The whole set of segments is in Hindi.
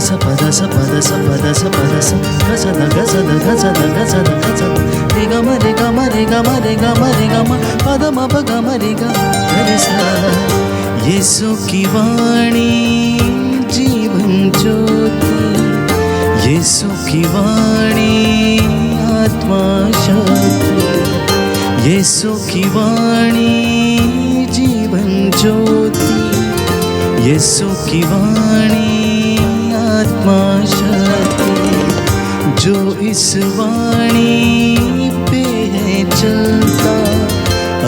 ಸ ಪದ ಸ ಪದ ಸ ಪದ ಸ ಪದ ಸ ಗಸದ ಗಸದ ಗಸದ ಗಸದ ಗಸದ ರಿ ಗ ಮ ರಿ ಗ ಮ ರಿ ಗ ಮ ರಿ ಗ ಮ ರಿ ಗ ಮ ಪದ ಮ ಪ ಗ ಮ ರಿ ಗ ರಿ ಸ यीशु की वाणी जीवन ज्योति, यीशु की वाणी आत्मा शक्ति, यीशु की वाणी जीवन ज्योति, यीशु की वाणी आत्मा शक्ति। जो इस वाणी पे है चलता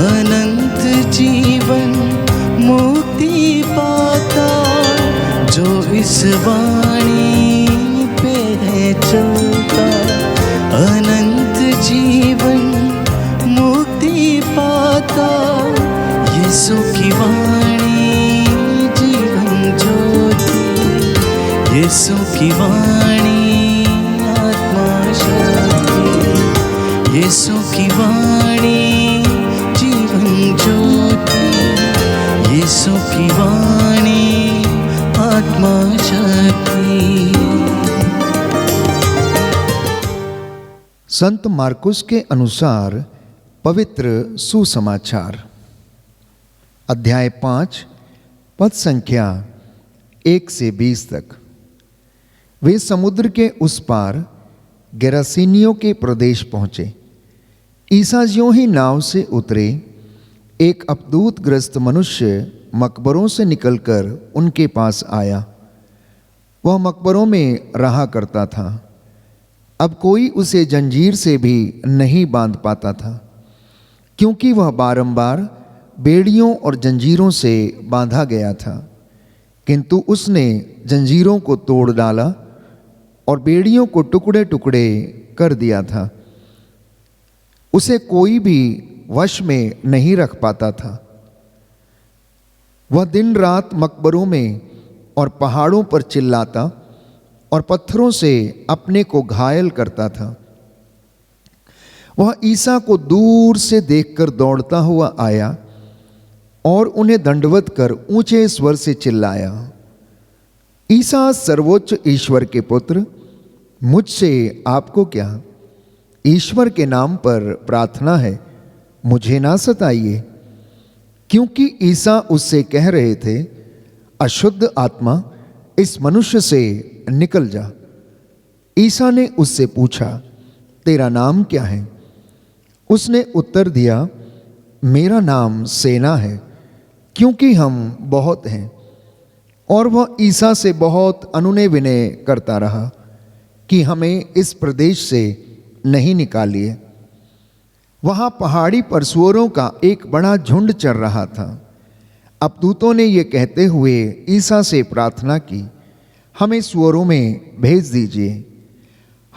अनंत जीवन मुक्ति पाता। जो इस वाणी पे है चलता अनंत जीवन मुक्ति पाता। यीशु की वाणी जीवन ज्योति, यीशु की वाणी आत्मा शक्ति, यीशु की वाणी जीवन ज्योति, यीशु की वाणी आत्मा शक्ति। संत मार्कुस के अनुसार पवित्र सुसमाचार, अध्याय 5, पद संख्या 1 से 20 तक। वे समुद्र के उस पार गेरासीनियों के प्रदेश पहुंचे। ईसा ज्यों ही नाव से उतरे, एक अपदूतग्रस्त मनुष्य मकबरों से निकलकर उनके पास आया। वह मकबरों में रहा करता था। अब कोई उसे जंजीर से भी नहीं बांध पाता था, क्योंकि वह बारंबार बेड़ियों और जंजीरों से बांधा गया था। किंतु उसने जंजीरों को तोड़ डाला और बेड़ियों को टुकड़े टुकड़े कर दिया था। उसे कोई भी वश में नहीं रख पाता था। वह दिन रात मकबरों में और पहाड़ों पर चिल्लाता और पत्थरों से अपने को घायल करता था। वह ईसा को दूर से देखकर दौड़ता हुआ आया और उन्हें दंडवत कर ऊंचे स्वर से चिल्लाया, ईसा सर्वोच्च ईश्वर के पुत्र, मुझसे आपको क्या? ईश्वर के नाम पर प्रार्थना है, मुझे ना सताइए। क्योंकि ईसा उससे कह रहे थे, अशुद्ध आत्मा इस मनुष्य से निकल जा। ईसा ने उससे पूछा, तेरा नाम क्या है? उसने उत्तर दिया, मेरा नाम सेना है, क्योंकि हम बहुत हैं। और वह ईसा से बहुत अनुनय विनय करता रहा कि हमें इस प्रदेश से नहीं निकालिए। वहाँ पहाड़ी पर सूअरों का एक बड़ा झुंड चर रहा था। अपदूतों ने ये कहते हुए ईसा से प्रार्थना की, हमें सूअरों में भेज दीजिए,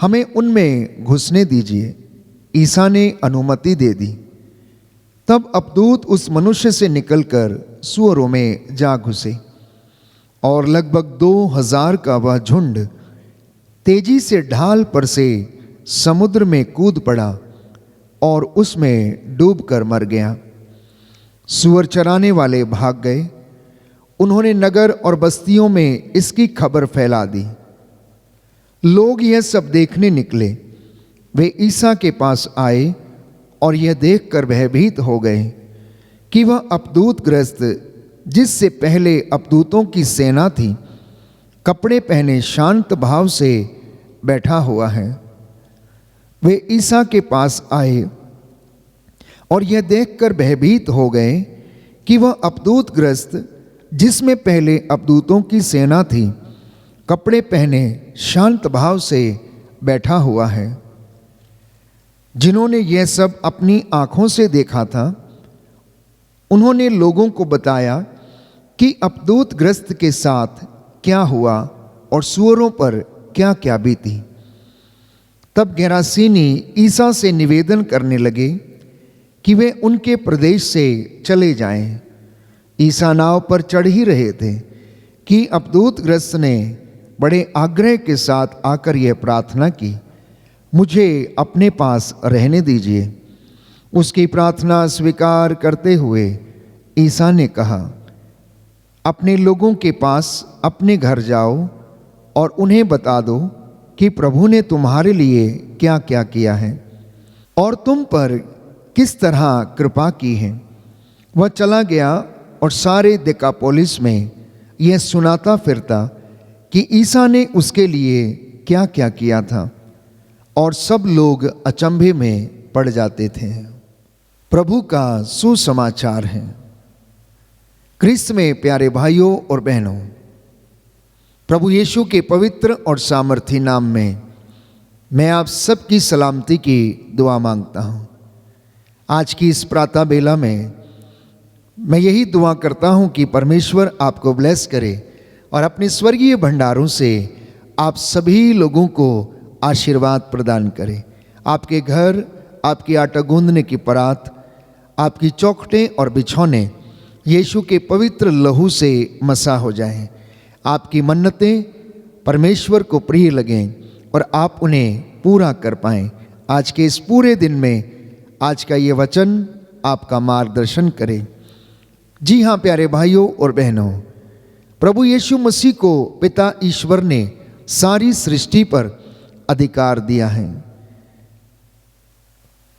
हमें उनमें घुसने दीजिए। ईसा ने अनुमति दे दी। तब अपदूत उस मनुष्य से निकलकर सूअरों में जा घुसे और लगभग 2000 का वह झुंड तेजी से ढाल पर से समुद्र में कूद पड़ा और उसमें डूबकर मर गया। सूअर चराने वाले भाग गए। उन्होंने नगर और बस्तियों में इसकी खबर फैला दी। लोग यह सब देखने निकले। वे ईसा के पास आए और यह देखकर भयभीत हो गए कि वह अपदूतग्रस्त, जिससे पहले अपदूतों की सेना थी, कपड़े पहने शांत भाव से बैठा हुआ है। वे ईसा के पास आए और यह देखकर भयभीत हो गए कि वह अपदूतग्रस्त, जिसमें पहले अपदूतों की सेना थी, कपड़े पहने शांत भाव से बैठा हुआ है। जिन्होंने यह सब अपनी आंखों से देखा था, उन्होंने लोगों को बताया कि अपदूतग्रस्त के साथ क्या हुआ और सूअरों पर क्या क्या बीती। तब गेरासीनी ईसा से निवेदन करने लगे कि वे उनके प्रदेश से चले जाएं। ईसा नाव पर चढ़ ही रहे थे कि अपदूतग्रस्त ने बड़े आग्रह के साथ आकर यह प्रार्थना की, मुझे अपने पास रहने दीजिए। उसकी प्रार्थना स्वीकार करते हुए ईसा ने कहा, अपने लोगों के पास अपने घर जाओ और उन्हें बता दो कि प्रभु ने तुम्हारे लिए क्या क्या किया है और तुम पर किस तरह कृपा की है। वह चला गया और सारे दिकापोलिस में यह सुनाता फिरता कि ईसा ने उसके लिए क्या क्या किया था, और सब लोग अचंभे में पड़ जाते थे। प्रभु का सुसमाचार है। क्रिस्त में प्यारे भाइयों और बहनों, प्रभु यीशु के पवित्र और सामर्थी नाम में मैं आप सबकी सलामती की दुआ मांगता हूँ। आज की इस प्रातः बेला में मैं यही दुआ करता हूँ कि परमेश्वर आपको ब्लेस करे और अपने स्वर्गीय भंडारों से आप सभी लोगों को आशीर्वाद प्रदान करे। आपके घर, आपकी आटा गूंदने की परात, आपकी चौखटें और बिछौने यीशु के पवित्र लहू से मसा हो जाएं। आपकी मन्नतें परमेश्वर को प्रिय लगें और आप उन्हें पूरा कर पाएं। आज के इस पूरे दिन में आज का ये वचन आपका मार्गदर्शन करे। जी हाँ प्यारे भाइयों और बहनों, प्रभु यीशु मसीह को पिता ईश्वर ने सारी सृष्टि पर अधिकार दिया है।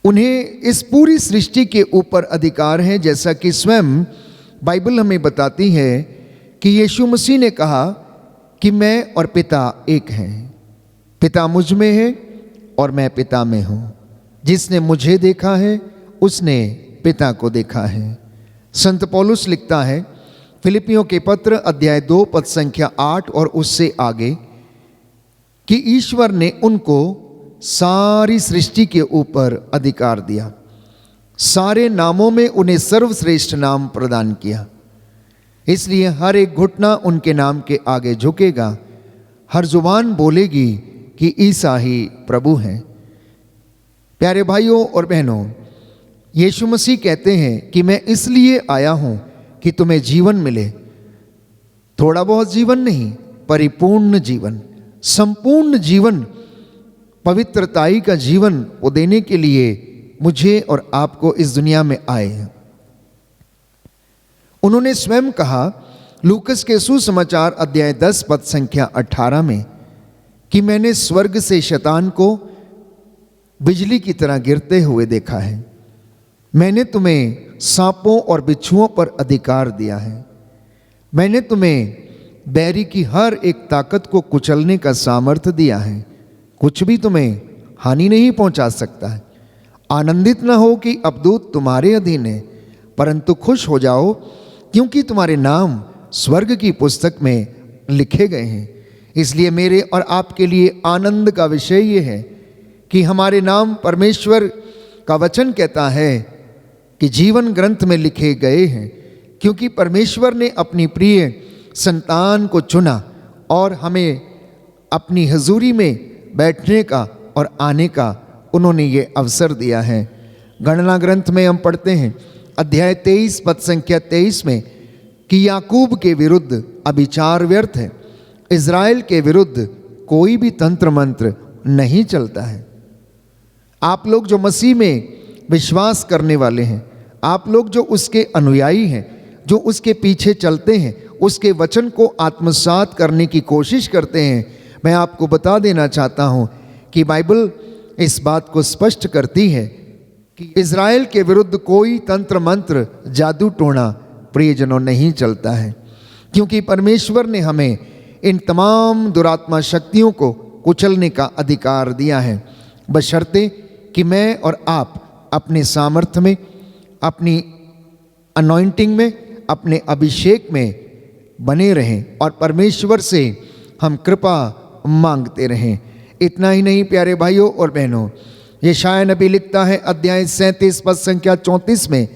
उन्हें इस पूरी सृष्टि के ऊपर अधिकार है, जैसा कि स्वयं बाइबल हमें बताती है कि यीशु मसीह ने कहा कि मैं और पिता एक हैं। पिता मुझ में है और मैं पिता में हूँ। जिसने मुझे देखा है उसने पिता को देखा है। संत पौलुस लिखता है फिलिपियों के पत्र अध्याय 2 पद संख्या 8 और उससे आगे कि ईश्वर ने उनको सारी सृष्टि के ऊपर अधिकार दिया, सारे नामों में उन्हें सर्वश्रेष्ठ नाम प्रदान किया। इसलिए हर एक घुटना उनके नाम के आगे झुकेगा, हर जुबान बोलेगी कि ईसा ही प्रभु है। प्यारे भाइयों और बहनों, यीशु मसीह कहते हैं कि मैं इसलिए आया हूं कि तुम्हें जीवन मिले, थोड़ा बहुत जीवन नहीं, परिपूर्ण जीवन, संपूर्ण जीवन, पवित्रताई का जीवन वो देने के लिए मुझे और आपको इस दुनिया में आए हैं। उन्होंने स्वयं कहा लूकस के सुसमाचार अध्याय 10 पद संख्या 18 में कि मैंने स्वर्ग से शैतान को बिजली की तरह गिरते हुए देखा है। मैंने तुम्हें सांपों और बिच्छुओं पर अधिकार दिया है। मैंने तुम्हें बैरी की हर एक ताकत को कुचलने का सामर्थ्य दिया है। कुछ भी तुम्हें हानि नहीं पहुंचा सकता है। आनंदित न हो कि अबदूत तुम्हारे अधीन है, परंतु खुश हो जाओ क्योंकि तुम्हारे नाम स्वर्ग की पुस्तक में लिखे गए हैं। इसलिए मेरे और आपके लिए आनंद का विषय ये है कि हमारे नाम परमेश्वर का वचन कहता है कि जीवन ग्रंथ में लिखे गए हैं, क्योंकि परमेश्वर ने अपनी प्रिय संतान को चुना और हमें अपनी हजूरी में बैठने का और आने का उन्होंने ये अवसर दिया है। गणना ग्रंथ में हम पढ़ते हैं अध्याय 23 पद संख्या 23 में कि याकूब के विरुद्ध अभिचार व्यर्थ है, इज़राइल के विरुद्ध कोई भी तंत्र मंत्र नहीं चलता है। आप लोग जो मसीह में विश्वास करने वाले हैं, आप लोग जो उसके अनुयायी हैं, जो उसके पीछे चलते हैं, उसके वचन को आत्मसात करने की कोशिश करते हैं, मैं आपको बता देना चाहता हूं कि बाइबल इस बात को स्पष्ट करती है कि इज़राइल के विरुद्ध कोई तंत्र मंत्र, जादू टोना प्रियजनों नहीं चलता है, क्योंकि परमेश्वर ने हमें इन तमाम दुरात्मा शक्तियों को कुचलने का अधिकार दिया है, बशर्ते कि मैं और आप अपने सामर्थ्य में, अपनी अनॉइंटिंग में, अपने अभिषेक में बने रहें और परमेश्वर से हम कृपा मांगते रहें। इतना ही नहीं प्यारे भाइयों और बहनों, यशायाह नबी लिखता है अध्याय 37 पद संख्या 34 में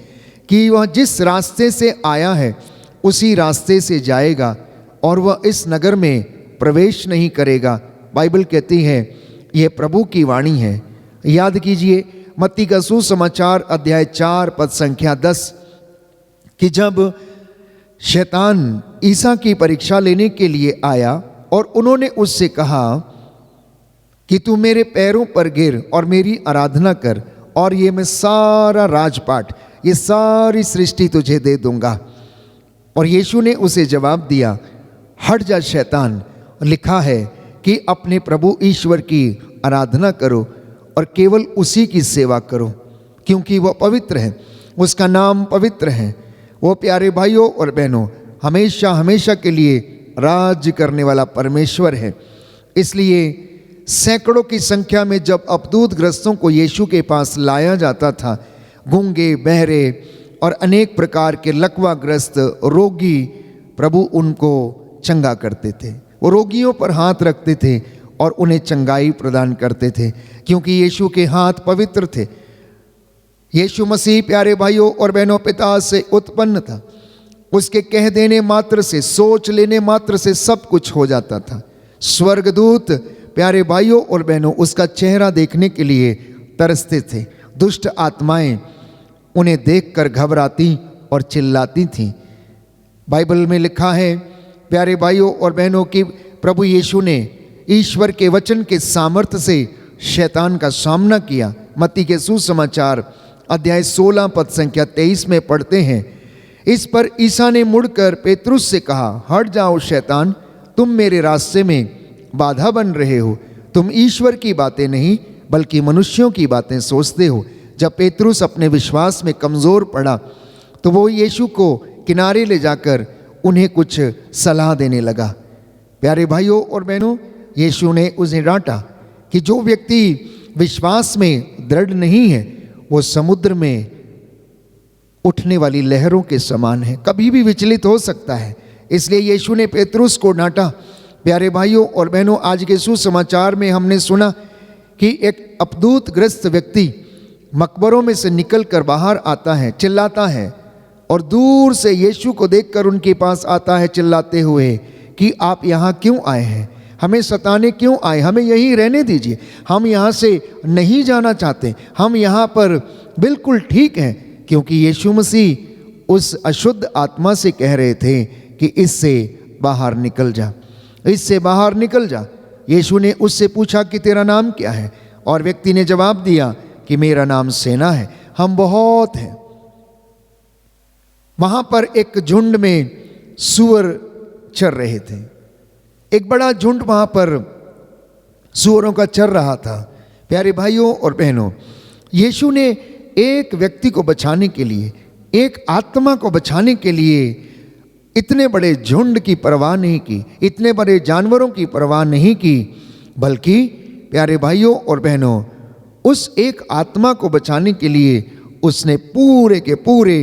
कि वह जिस रास्ते से आया है उसी रास्ते से जाएगा और वह इस नगर में प्रवेश नहीं करेगा। बाइबल कहती है यह प्रभु की वाणी है। याद कीजिए मत्ती का सुसमाचार अध्याय 4 पद संख्या 10 कि जब शैतान ईसा की परीक्षा लेने के लिए आया और उन्होंने उससे कहा कि तू मेरे पैरों पर गिर और मेरी आराधना कर और ये मैं सारा राजपाट, ये सारी सृष्टि तुझे दे दूंगा। और यीशु ने उसे जवाब दिया, हट जा शैतान, लिखा है कि अपने प्रभु ईश्वर की आराधना करो और केवल उसी की सेवा करो, क्योंकि वह पवित्र है, उसका नाम पवित्र है। वो प्यारे भाइयों और बहनों हमेशा हमेशा के लिए राज्य करने वाला परमेश्वर है। इसलिए सैकड़ों की संख्या में जब अपदूतग्रस्तों को यीशु के पास लाया जाता था, गूंगे, बहरे और अनेक प्रकार के लकवाग्रस्त रोगी, प्रभु उनको चंगा करते थे। वो रोगियों पर हाथ रखते थे और उन्हें चंगाई प्रदान करते थे, क्योंकि यीशु के हाथ पवित्र थे। यीशु मसीह प्यारे भाइयों और बहनों पिता से उत्पन्न था। उसके कह देने मात्र से, सोच लेने मात्र से सब कुछ हो जाता था। स्वर्गदूत प्यारे भाइयों और बहनों उसका चेहरा देखने के लिए तरसते थे। दुष्ट आत्माएं उन्हें देखकर घबराती और चिल्लाती थीं। बाइबल में लिखा है प्यारे भाइयों और बहनों कि प्रभु यीशु ने ईश्वर के वचन के सामर्थ्य से शैतान का सामना किया। मत्ती के सुसमाचार अध्याय 16 पद संख्या 23 में पढ़ते हैं, इस पर ईसा ने मुड़कर पेतरुस से कहा, हट जाओ शैतान, तुम मेरे रास्ते में बाधा बन रहे हो। तुम ईश्वर की बातें नहीं बल्कि मनुष्यों की बातें सोचते हो। जब पेतरुस अपने विश्वास में कमज़ोर पड़ा तो वो यीशु को किनारे ले जाकर उन्हें कुछ सलाह देने लगा। प्यारे भाइयों और बहनों यीशु ने उसे डांटा कि जो व्यक्ति विश्वास में दृढ़ नहीं है वो समुद्र में उठने वाली लहरों के समान है, कभी भी विचलित हो सकता है। इसलिए यीशु ने पेतरुस को डांटा। प्यारे भाइयों और बहनों आज के सुसमाचार में हमने सुना कि एक अपदूतग्रस्त व्यक्ति मकबरों में से निकलकर बाहर आता है, चिल्लाता है और दूर से यीशु को देखकर उनके पास आता है चिल्लाते हुए कि आप यहाँ क्यों आए हैं, हमें सताने क्यों आए, हमें यहीं रहने दीजिए, हम यहाँ से नहीं जाना चाहते, हम यहाँ पर बिल्कुल ठीक हैं। क्योंकि यीशु मसीह उस अशुद्ध आत्मा से कह रहे थे कि इससे बाहर निकल जा, इससे बाहर निकल जा। यीशु ने उससे पूछा कि तेरा नाम क्या है, और व्यक्ति ने जवाब दिया कि मेरा नाम सेना है, हम बहुत हैं। वहां पर एक झुंड में सूअर चर रहे थे। एक बड़ा झुंड वहां पर सूअरों का चर रहा था। प्यारे भाइयों और बहनों यीशु ने एक व्यक्ति को बचाने के लिए, एक आत्मा को बचाने के लिए इतने बड़े झुंड की परवाह नहीं की, इतने बड़े जानवरों की परवाह नहीं की, बल्कि प्यारे भाइयों और बहनों उस एक आत्मा को बचाने के लिए उसने पूरे के पूरे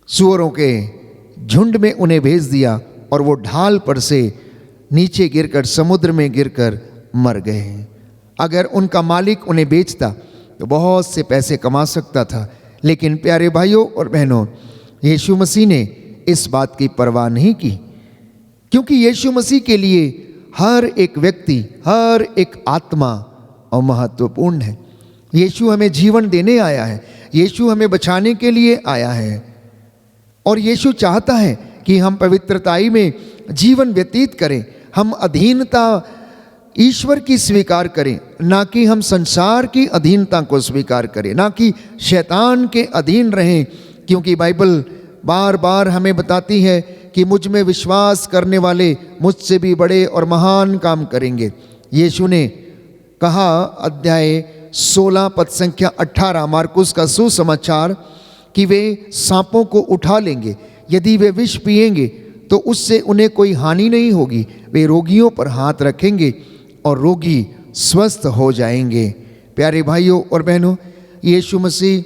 सूअरों के झुंड में उन्हें भेज दिया और वो ढाल पर से नीचे गिरकर समुद्र में गिरकर मर गए। अगर उनका मालिक उन्हें बेचता तो बहुत से पैसे कमा सकता था, लेकिन प्यारे भाइयों और बहनों यीशु मसीह ने इस बात की परवाह नहीं की, क्योंकि यीशु मसीह के लिए हर एक व्यक्ति, हर एक आत्मा और महत्वपूर्ण है। यीशु हमें जीवन देने आया है, यीशु हमें बचाने के लिए आया है, और यीशु चाहता है कि हम पवित्रताई में जीवन व्यतीत करें, हम अधीनता ईश्वर की स्वीकार करें, ना कि हम संसार की अधीनता को स्वीकार करें, ना कि शैतान के अधीन रहें। क्योंकि बाइबल बार बार हमें बताती है कि मुझ में विश्वास करने वाले मुझसे भी बड़े और महान काम करेंगे। यीशु ने कहा अध्याय 16 पद संख्या 18 मार्कुस का सुसमाचार कि वे सांपों को उठा लेंगे, यदि वे विष पिएंगे तो उससे उन्हें कोई हानि नहीं होगी, वे रोगियों पर हाथ रखेंगे और रोगी स्वस्थ हो जाएंगे। प्यारे भाइयों और बहनों यीशु मसीह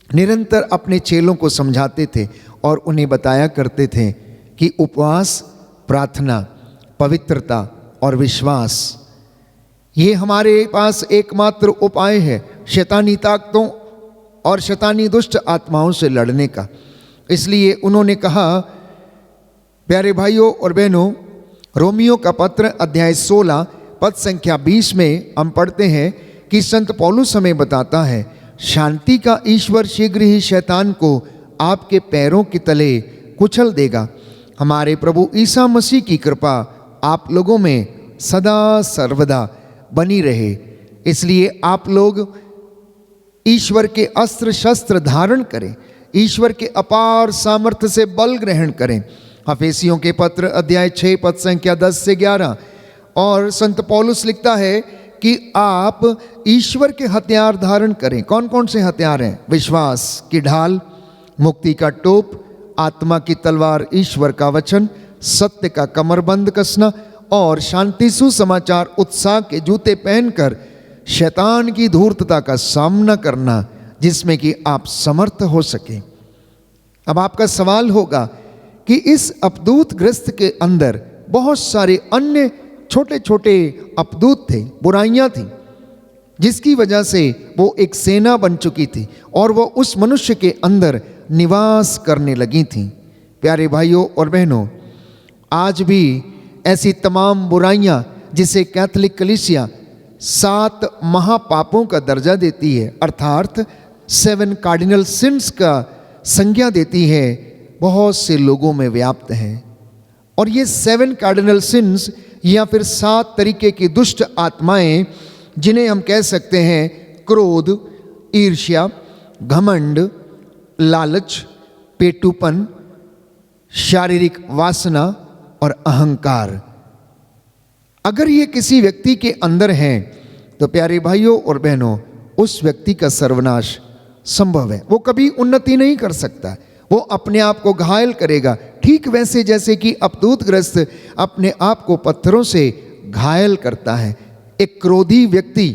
निरंतर अपने चेलों को समझाते थे और उन्हें बताया करते थे कि उपवास, प्रार्थना, पवित्रता और विश्वास ये हमारे पास एकमात्र उपाय है शैतानी ताकतों और शैतानी दुष्ट आत्माओं से लड़ने का। इसलिए उन्होंने कहा प्यारे भाइयों और बहनों रोमियो का पत्र अध्याय 16 पद संख्या 20 में हम पढ़ते हैं कि संत पौलुस हमें बताता है, शांति का ईश्वर शीघ्र ही शैतान को आपके पैरों के तले कुचल देगा। हमारे प्रभु ईसा मसीह की कृपा आप लोगों में सदा सर्वदा बनी रहे। इसलिए आप लोग ईश्वर के अस्त्र शस्त्र धारण करें, ईश्वर के अपार सामर्थ्य से बल ग्रहण करें अफेसियों के पत्र अध्याय 6 पद संख्या 10 से 11। और संत पौलुस लिखता है कि आप ईश्वर के हथियार धारण करें। कौन कौन से हथियार हैं? विश्वास की ढाल, मुक्ति का टोप, आत्मा की तलवार ईश्वर का वचन, सत्य का कमरबंद कसना और शांति सुसमाचार उत्साह के जूते पहनकर शैतान की धूर्तता का सामना करना, जिसमें कि आप समर्थ हो सके। अब आपका सवाल होगा कि इस अपदूत ग्रस्त के अंदर बहुत सारे अन्य छोटे छोटे अपदूत थे, बुराइयां थी, जिसकी वजह से वो एक सेना बन चुकी थी और वो उस मनुष्य के अंदर निवास करने लगी थी। प्यारे भाइयों और बहनों, आज भी ऐसी तमाम बुराइयां, जिसे कैथोलिक कलीसिया 7 महापापों का दर्जा देती है, अर्थात 7 कार्डिनल सिंस का संज्ञा देती है, बहुत से लोगों में व्याप्त है। और ये 7 कार्डिनल सिंस या फिर 7 तरीके की दुष्ट आत्माएं, जिन्हें हम कह सकते हैं क्रोध, ईर्ष्या, घमंड, लालच, पेटूपन, शारीरिक वासना और अहंकार, अगर ये किसी व्यक्ति के अंदर हैं तो प्यारे भाइयों और बहनों, उस व्यक्ति का सर्वनाश संभव है। वो कभी उन्नति नहीं कर सकता, वो अपने आप को घायल करेगा, ठीक वैसे जैसे कि अपदूतग्रस्त अपने आप को पत्थरों से घायल करता है। एक क्रोधी व्यक्ति,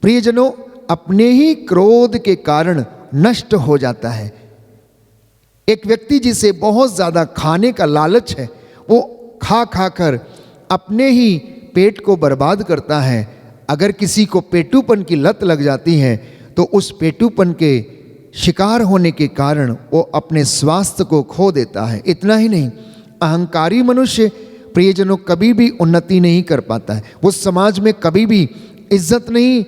प्रियजनों, अपने ही क्रोध के कारण नष्ट हो जाता है। एक व्यक्ति जिसे बहुत ज़्यादा खाने का लालच है, वो खा खा कर अपने ही पेट को बर्बाद करता है। अगर किसी को पेटूपन की लत लग जाती है तो उस पेटूपन के शिकार होने के कारण वो अपने स्वास्थ्य को खो देता है। इतना ही नहीं, अहंकारी मनुष्य प्रियजनों कभी भी उन्नति नहीं कर पाता है, वो समाज में कभी भी इज्जत नहीं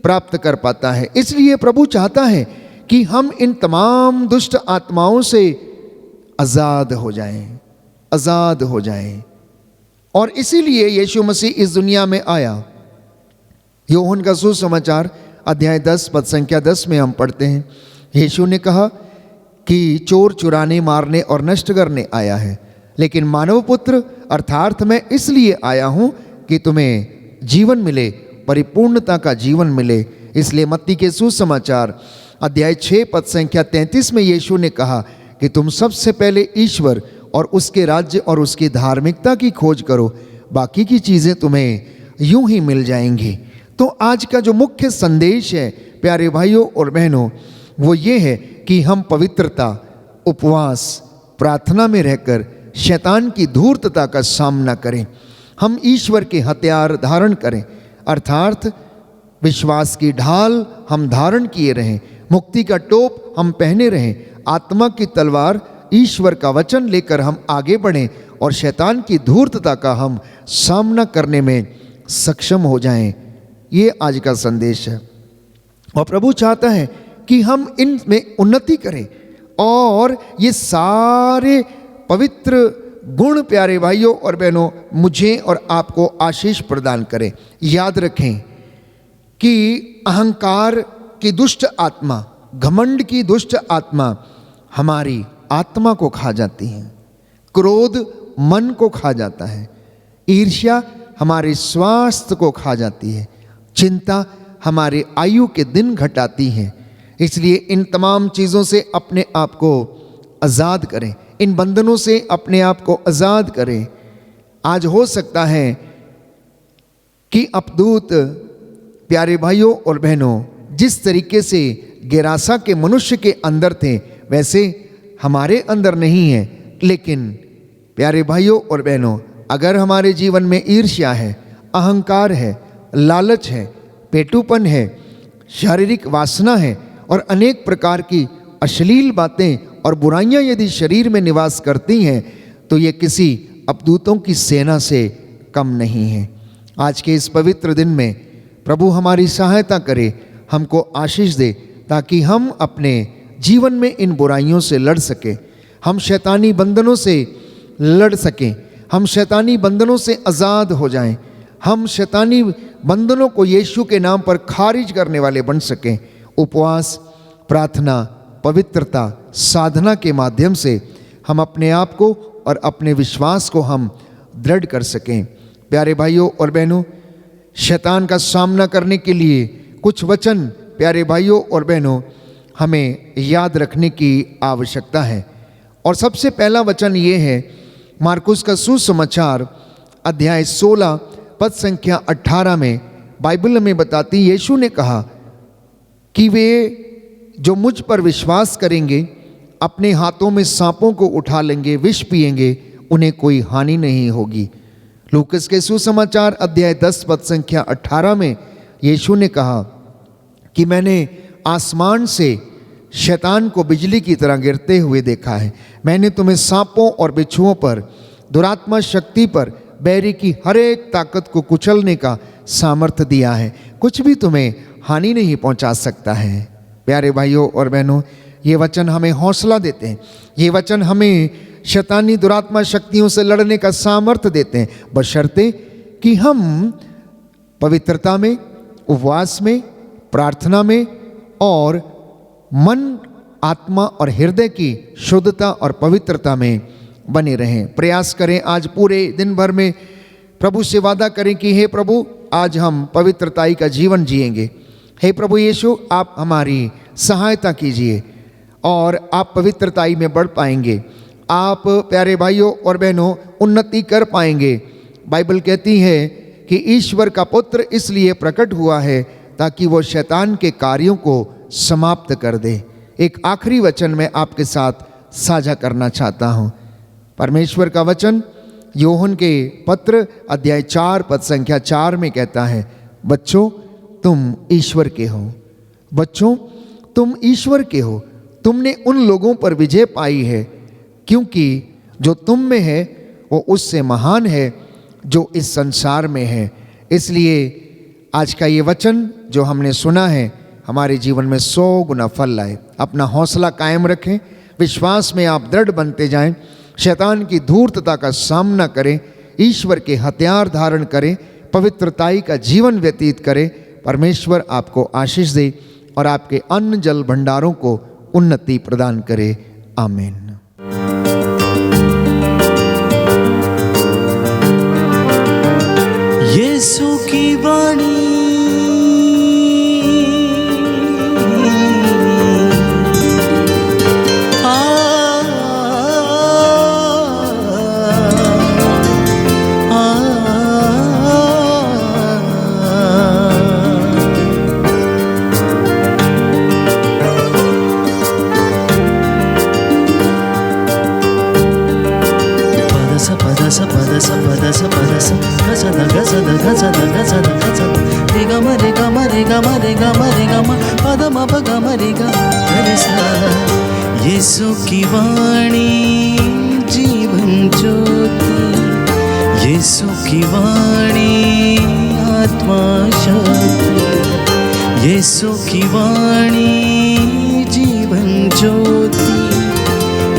प्राप्त कर पाता है। इसलिए प्रभु चाहता है कि हम इन तमाम दुष्ट आत्माओं से आज़ाद हो जाएं, आज़ाद हो जाएं। और इसीलिए यीशु मसीह इस दुनिया में आया। यूहन्ना का सुसमाचार अध्याय 10 पद संख्या 10 में हम पढ़ते हैं, यीशु ने कहा कि चोर चुराने, मारने और नष्ट करने आया है, लेकिन मानव पुत्र अर्थात मैं इसलिए आया हूँ कि तुम्हें जीवन मिले, परिपूर्णता का जीवन मिले। इसलिए मत्ती के सुसमाचार अध्याय 6 पद संख्या 33 में यीशु ने कहा कि तुम सबसे पहले ईश्वर और उसके राज्य और उसकी धार्मिकता की खोज करो, बाकी की चीज़ें तुम्हें यूं ही मिल जाएंगी। तो आज का जो मुख्य संदेश है प्यारे भाइयों और बहनों, वो ये है कि हम पवित्रता, उपवास, प्रार्थना में रहकर शैतान की धूर्तता का सामना करें। हम ईश्वर के हथियार धारण करें, अर्थात विश्वास की ढाल हम धारण किए रहें, मुक्ति का टोप हम पहने रहें, आत्मा की तलवार ईश्वर का वचन लेकर हम आगे बढ़ें और शैतान की धूर्तता का हम सामना करने में सक्षम हो जाएं। ये आज का संदेश है और प्रभु चाहता है कि हम इनमें उन्नति करें और ये सारे पवित्र गुण प्यारे भाइयों और बहनों मुझे और आपको आशीष प्रदान करें। याद रखें कि अहंकार की दुष्ट आत्मा, घमंड की दुष्ट आत्मा हमारी आत्मा को खा जाती है, क्रोध मन को खा जाता है, ईर्ष्या हमारे स्वास्थ्य को खा जाती है, चिंता हमारे आयु के दिन घटाती है। इसलिए इन तमाम चीज़ों से अपने आप को आज़ाद करें, इन बंधनों से अपने आप को आज़ाद करें। आज हो सकता है कि अपदूत प्यारे भाइयों और बहनों जिस तरीके से गेरासा के मनुष्य के अंदर थे वैसे हमारे अंदर नहीं है, लेकिन प्यारे भाइयों और बहनों अगर हमारे जीवन में ईर्ष्या है, अहंकार है, लालच है, पेटूपन है, शारीरिक वासना है और अनेक प्रकार की अश्लील बातें और बुराइयां यदि शरीर में निवास करती हैं तो ये किसी अपदूतों की सेना से कम नहीं है। आज के इस पवित्र दिन में प्रभु हमारी सहायता करे, हमको आशीष दे ताकि हम अपने जीवन में इन बुराइयों से लड़ सकें, हम शैतानी बंधनों से लड़ सकें, हम शैतानी बंधनों से आज़ाद हो जाएं, हम शैतानी बंधनों को यीशु के नाम पर खारिज करने वाले बन सकें। उपवास, प्रार्थना, पवित्रता, साधना के माध्यम से हम अपने आप को और अपने विश्वास को हम दृढ़ कर सकें। प्यारे भाइयों और बहनों, शैतान का सामना करने के लिए कुछ वचन प्यारे भाइयों और बहनों हमें याद रखने की आवश्यकता है। और सबसे पहला वचन ये है, मार्कुस का सुसमाचार अध्याय 16 पद संख्या 18 में बाइबल में बताती, यीशु ने कहा कि वे जो मुझ पर विश्वास करेंगे अपने हाथों में सांपों को उठा लेंगे, विष पिएंगे, उन्हें कोई हानि नहीं होगी। लूकस के सुसमाचार अध्याय 10 पद संख्या 18 में यीशु ने कहा कि मैंने आसमान से शैतान को बिजली की तरह गिरते हुए देखा है। मैंने तुम्हें सांपों और बिच्छुओं पर, दुरात्मा शक्ति पर, बैरी की हर एक ताकत को कुचलने का सामर्थ्य दिया है। कुछ भी तुम्हें हानि नहीं पहुंचा सकता है। प्यारे भाइयों और बहनों, ये वचन हमें हौसला देते हैं। ये वचन हमें शैतानी दुरात्मा शक्तियों से लड़ने का सामर्थ्य देते हैं, बशर्ते कि हम पवित्रता में, उपवास में, प्रार्थना में और मन, आत्मा और हृदय की शुद्धता और पवित्रता में बने रहें। प्रयास करें, आज पूरे दिन भर में प्रभु से वादा करें कि हे प्रभु, आज हम पवित्रताई का जीवन जिएंगे। हे प्रभु यीशु, आप हमारी सहायता कीजिए और आप पवित्रताई में बढ़ पाएंगे। आप प्यारे भाइयों और बहनों उन्नति कर पाएंगे। बाइबल कहती है कि ईश्वर का पुत्र इसलिए प्रकट हुआ है ताकि वो शैतान के कार्यों को समाप्त कर दे। एक आखिरी वचन मैं आपके साथ साझा करना चाहता हूँ। परमेश्वर का वचन यूहन्ना के पत्र अध्याय 4 पद संख्या 4 में कहता है, बच्चों तुम ईश्वर के हो। बच्चों तुम ईश्वर के हो। तुमने उन लोगों पर विजय पाई है, क्योंकि जो तुम में है वो उससे महान है जो इस संसार में है। इसलिए आज का ये वचन जो हमने सुना है हमारे जीवन में 100 गुना फल लाए। अपना हौसला कायम रखें, विश्वास में आप दृढ़ बनते जाएं, शैतान की धूर्तता का सामना करें, ईश्वर के हथियार धारण करें, पवित्रताई का जीवन व्यतीत करें। परमेश्वर आपको आशीष दे और आपके अन्न जल भंडारों को उन्नति प्रदान करे। आमीन। यीशु की वाणी यीशु की वाणी जीवन ज्योति, यीशु की वाणी आत्मा शक्ति, यीशु की वाणी जीवन ज्योति,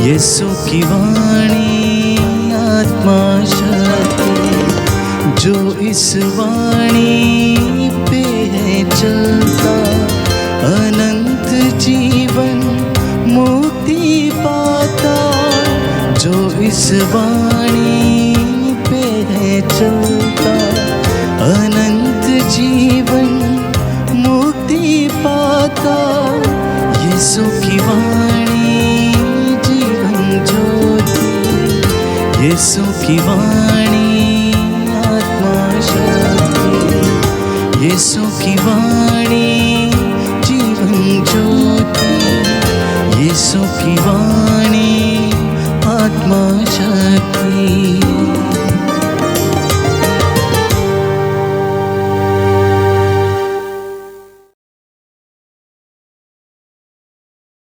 यीशु की वाणी आत्मा शक्ति। जो इस वाणी पे है चलता अनंत जीवन मुक्ति पाता। जो इस वाणी पे है चलता अनंत जीवन मुक्ति पाता। यीशु की वाणी जीवन ज्योति, यीशु की वाणी आत्मा शक्ति, यीशु की वाणी जीवन ज्योति, यीशु की वाणी आत्मा शक्ति।